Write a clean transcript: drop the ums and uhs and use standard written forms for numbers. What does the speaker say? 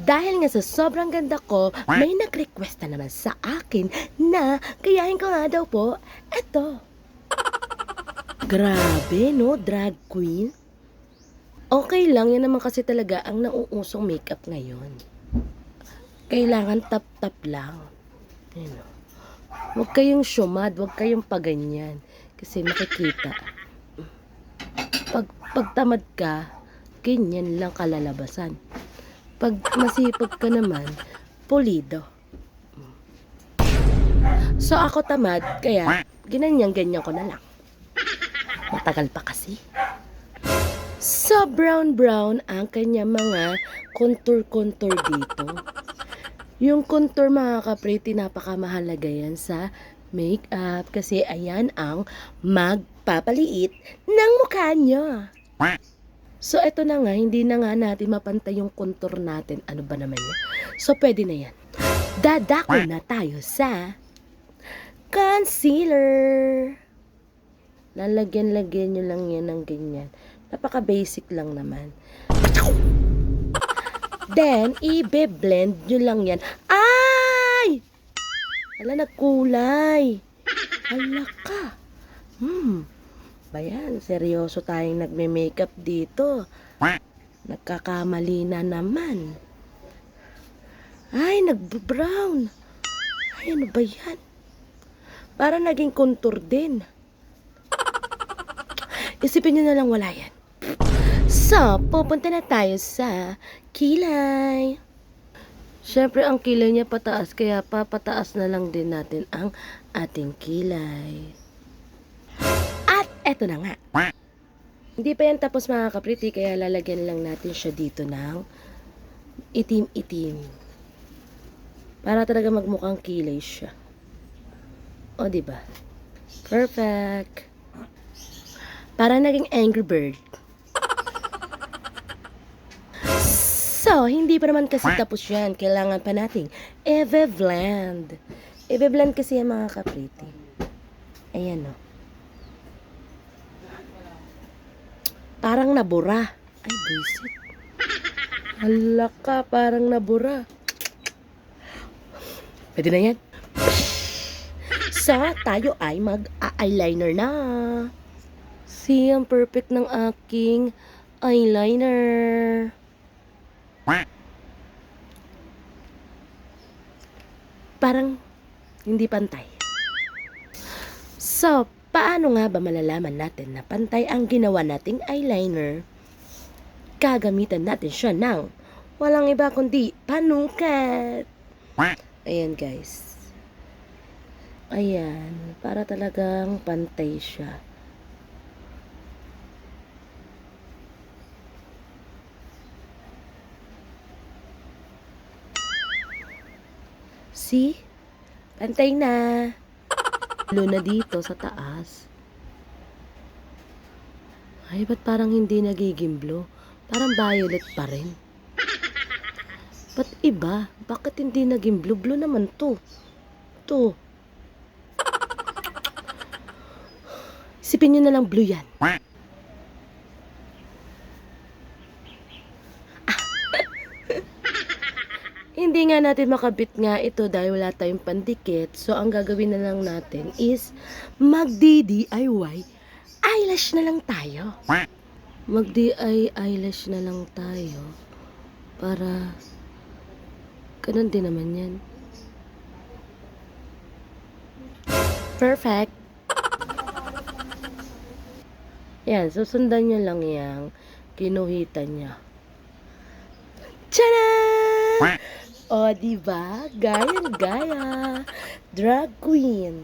Dahil nga sa sobrang ganda ko, may nag-request na naman sa akin na gayahin ko nga daw po, eto. Grabe, no? Drag queen? Okay lang, yan naman kasi talaga ang nauusong makeup ngayon. Kailangan tap-tap lang. Yun, no? Huwag kayong syumad, huwag kayong paganyan. Kasi makikita. Pag tamad ka, ganyan lang kalalabasan. Pag masipag ka naman, pulido. So ako tamad, kaya ginanyan-ganyan ko na lang. Matagal pa kasi. So brown-brown ang kanya mga contour-contour dito. Yung contour mga ka-pretty, napakamahalaga yan sa makeup kasi ayan ang magpapaliit ng mukha nyo. So eto na nga, hindi na nga natin mapantay yung contour natin. Ano ba naman yan? So pwede na yan. Dadako na tayo sa concealer. Lalagyan-lagyan nyo lang yan ng ganyan. Napaka-basic lang naman. Then, i-blend nyo lang yan. Ay! Hala, nagkulay. Hala ka. Bayan, seryoso tayong nagme-makeup dito. Nagkakamali na naman. Ay, nag-brown. Ay, ano ba yan? Para naging contour din. Isipin nyo na lang wala yan. So, pupunta na tayo sa kilay. Siyempre, ang kilay niya pataas, kaya papataas na lang din natin ang ating kilay. At eto na nga. Hindi pa yan tapos mga ka-pretty, kaya lalagyan lang natin siya dito ng itim-itim. Para talaga magmukhang kilay siya. O, diba? Perfect. Para naging Angry Bird. So, hindi pa naman kasi tapos yan. Kailangan pa nating i-blend. I-blend kasi yan mga ka-pretty. Ayan o. Parang nabura. Ay, buisit. Hala ka, parang nabura. Pwede na yan. So, tayo ay mag-eyeliner na. See, ang perfect ng aking eyeliner. Parang hindi pantay. So, paano nga ba malalaman natin na pantay ang ginawa nating eyeliner? Gagamitan natin siya ng walang iba kundi panukat. Ayan guys. Ayan, para talagang pantay siya. See? Pantay na. Lalo na dito sa taas. Ay, ba't parang hindi nagiging blue? Parang violet pa rin. Ba't iba? Bakit hindi naging blue? Blue naman to. To. Isipin nyo na lang blue yan. Hindi nga natin makabit nga ito dahil wala tayong pandikit. So, ang gagawin na lang natin is mag-DIY eyelash na lang tayo. Mag-DIY eyelash na lang tayo. Para ganun din naman yan. Perfect. Yan, susundan nyo lang yung kinuhitan niya. Tcharam! O, diba? Gayang-gaya. Drag queen.